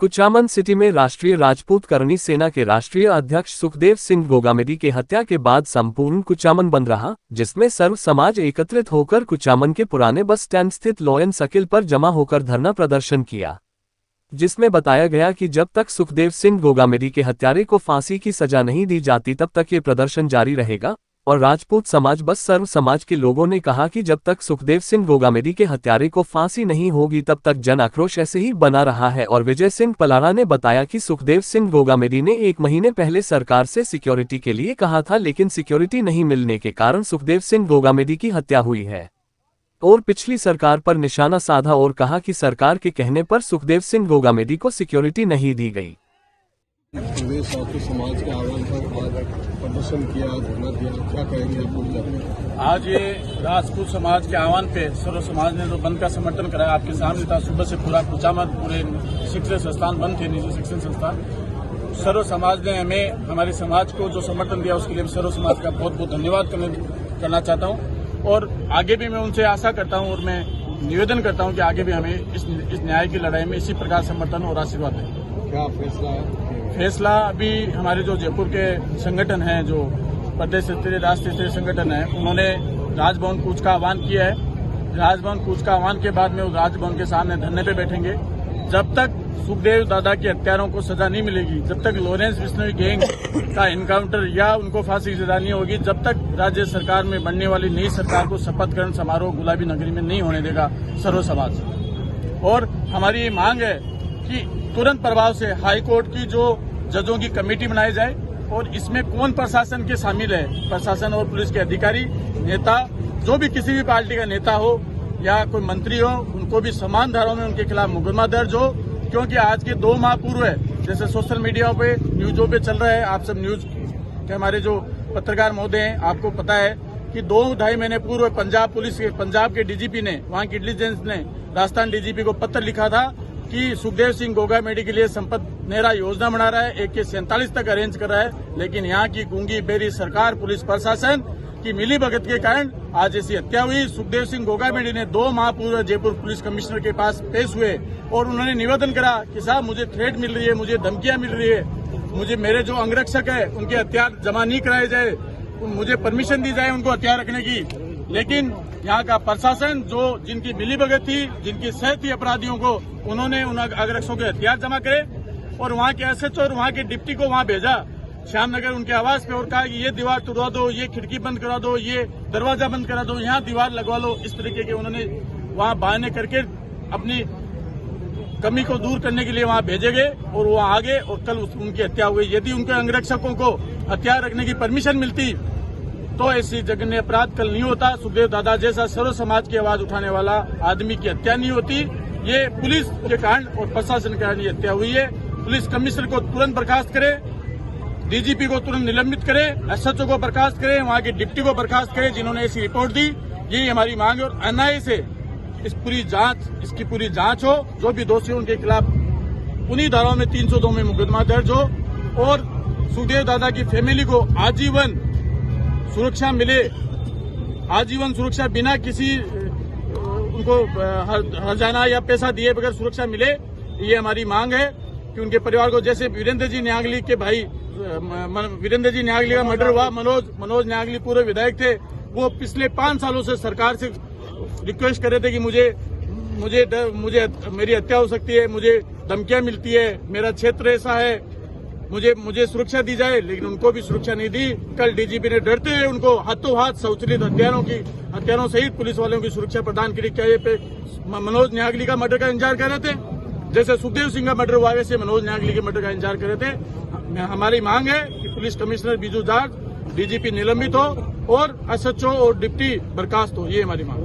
Kuchaman city में राष्ट्रीय राजपूत करणी सेना के राष्ट्रीय अध्यक्ष सुखदेव सिंह गोगामेदी के हत्या के बाद संपूर्ण कुचामन बंद रहा, जिसमें सर्व समाज एकत्रित होकर कुचामन के पुराने बस स्टैंड स्थित लॉयन सर्किल पर जमा होकर धरना प्रदर्शन किया, जिसमें बताया गया कि जब तक सुखदेव सिंह गोगामेदी के हत्यारे को फांसी की सजा नहीं दी जाती तब तक ये प्रदर्शन जारी रहेगा। और राजपूत समाज बस सर्व समाज के लोगों ने कहा कि जब तक सुखदेव सिंह गोगामेदी के हत्यारे को फांसी नहीं होगी तब तक जन आक्रोश ऐसे ही बना रहा है। और विजय सिंह पलारा ने बताया कि सुखदेव सिंह गोगामेदी ने 1 महीने पहले सरकार से सिक्योरिटी के लिए कहा था, लेकिन सिक्योरिटी नहीं मिलने के कारण सुखदेव सिंह गोगामेदी की हत्या हुई है और पिछली सरकार पर निशाना साधा और कहा कि सरकार के कहने पर सुखदेव सिंह गोगामेदी को सिक्योरिटी नहीं दी गई। समाज के आह्वान पर प्रदर्शन किया, धरना दिया, क्या कहेंगे? आज ये राजपूत समाज के आह्वान पे सर्व समाज ने जो बंद का समर्थन कराया, आपके सामने था। सुबह से पूरा कुचामन, पूरे शिक्षण संस्थान बंद थे, निजी शिक्षण संस्थान। सर्व समाज ने हमें, हमारे समाज को जो समर्थन दिया उसके लिए सर्व समाज का बहुत बहुत धन्यवाद करना चाहता हूँ। और आगे भी मैं उनसे आशा करता हूँ और मैं निवेदन करता हूँ कि आगे भी हमें इस न्याय की लड़ाई में इसी प्रकार समर्थन और आशीर्वाद दें। क्या फैसला है? फैसला अभी हमारे जो जयपुर के संगठन हैं, जो प्रदेश स्तरीय राष्ट्रीय स्तरीय संगठन है, उन्होंने राजभवन कूच का आह्वान किया है। राजभवन कूच का आह्वान के बाद में वो राजभवन के सामने धरने पे बैठेंगे। जब तक सुखदेव दादा के हत्यारों को सजा नहीं मिलेगी, जब तक लॉरेंस बिश्नोई गैंग का इनकाउंटर या उनको फांसी की सजा नहीं होगी, जब तक राज्य सरकार में बनने वाली नई सरकार को शपथ ग्रहण समारोह गुलाबी नगरी में नहीं होने देगा सर्व समाज। और हमारी ये मांग है कि तुरंत प्रभाव से हाईकोर्ट की जो जजों की कमेटी बनाई जाए और इसमें कौन प्रशासन के शामिल है, प्रशासन और पुलिस के अधिकारी, नेता, जो भी किसी भी पार्टी का नेता हो या कोई मंत्री हो, उनको भी समान धाराओं में उनके खिलाफ मुकदमा दर्ज हो। क्योंकि आज के 2 माह पूर्व है, जैसे सोशल मीडिया पे, न्यूजों पे चल रहा है, आप सब न्यूज के हमारे जो पत्रकार महोदय हैं, आपको पता है कि 2-2.5 महीने पूर्व पंजाब के डीजीपी ने, वहां की इंटेलिजेंस ने राजस्थान डीजीपी को पत्र लिखा था कि सुखदेव सिंह गोगामेडी के लिए संपत नेहरा योजना बना रहा है, 1 के 47 तक अरेंज कर रहा है। लेकिन यहाँ की गूंगी बेरी सरकार, पुलिस प्रशासन की मिलीभगत के कारण आज ऐसी हत्या हुई। सुखदेव सिंह गोगामेडी ने 2 माह पूर्व जयपुर पुलिस कमिश्नर के पास पेश हुए और उन्होंने निवेदन करा कि साहब मुझे थ्रेट मिल रही है, मुझे धमकियां मिल रही है, मुझे मेरे जो अंगरक्षक है उनके हथियार जमा नहीं कराए जाए, मुझे परमिशन दी जाए उनको हथियार रखने की। लेकिन यहाँ का प्रशासन, जो जिनकी मिलीभगत थी, जिनकी सह थी अपराधियों को, उन्होंने उन अंगरक्षकों के हथियार जमा करे और वहाँ के एसएचओ और वहाँ के डिप्टी को वहाँ भेजा श्यामनगर उनके आवास पे और कहा कि ये दीवार तोड़वा दो, ये खिड़की बंद करा दो, ये दरवाजा बंद करा दो, यहाँ दीवार लगवा लो। इस तरीके के उन्होंने वहाँ बहाने करके अपनी कमी को दूर करने के लिए वहाँ भेजे गए और वो आ गए और कल उनकी हत्या हुई। यदि उनके अंगरक्षकों को हथियार रखने की परमिशन मिलती तो ऐसी जघन्य अपराध कल नहीं होता। सुखदेव दादा जैसा सर्व समाज की आवाज उठाने वाला आदमी की हत्या नहीं होती। ये पुलिस के कारण और प्रशासन के कारण ये हत्या हुई है। पुलिस कमिश्नर को तुरंत बर्खास्त करे, डीजीपी को तुरंत निलंबित करे, एसएचओ को बर्खास्त करे, वहाँ के डिप्टी को बर्खास्त करे जिन्होंने ऐसी रिपोर्ट दी। यही हमारी मांग है और एनआईए से इसकी पूरी जांच हो, जो भी दोषी हो उनके खिलाफ उन्हीं धाराओं में 302 में मुकदमा दर्ज हो और सुखदेव दादा की फैमिली को आजीवन सुरक्षा मिले, आजीवन सुरक्षा बिना किसी उनको हर्जाना या पैसा दिए बगैर सुरक्षा मिले। ये हमारी मांग है कि उनके परिवार को, जैसे वीरेंद्र जी न्यागली के भाई वीरेंद्र जी न्यागली का मर्डर हुआ, मनोज न्यागली पूर्व विधायक थे, वो पिछले 5 सालों से सरकार से रिक्वेस्ट कर रहे थे कि मुझे मेरी हत्या हो सकती है, मुझे धमकियां मिलती है, मेरा क्षेत्र ऐसा है, मुझे सुरक्षा दी जाए, लेकिन उनको भी सुरक्षा नहीं दी। कल डीजीपी ने डरते हुए उनको हाथों हाथ संचलित हथियारों सहित पुलिस वालों की सुरक्षा प्रदान करी। क्या ये पे मनोज न्यागली का मर्डर का इंतजार कर रहे थे? जैसे सुखदेव सिंह का मर्डर हुआ वैसे मनोज न्यागली के मर्डर का इंतजार कर रहे थे। हमारी मांग है कि police commissioner Biju Jat, DGP निलंबित हो और एसएचओ और डिप्टी बर्खास्त हो। ये हमारी मांग है।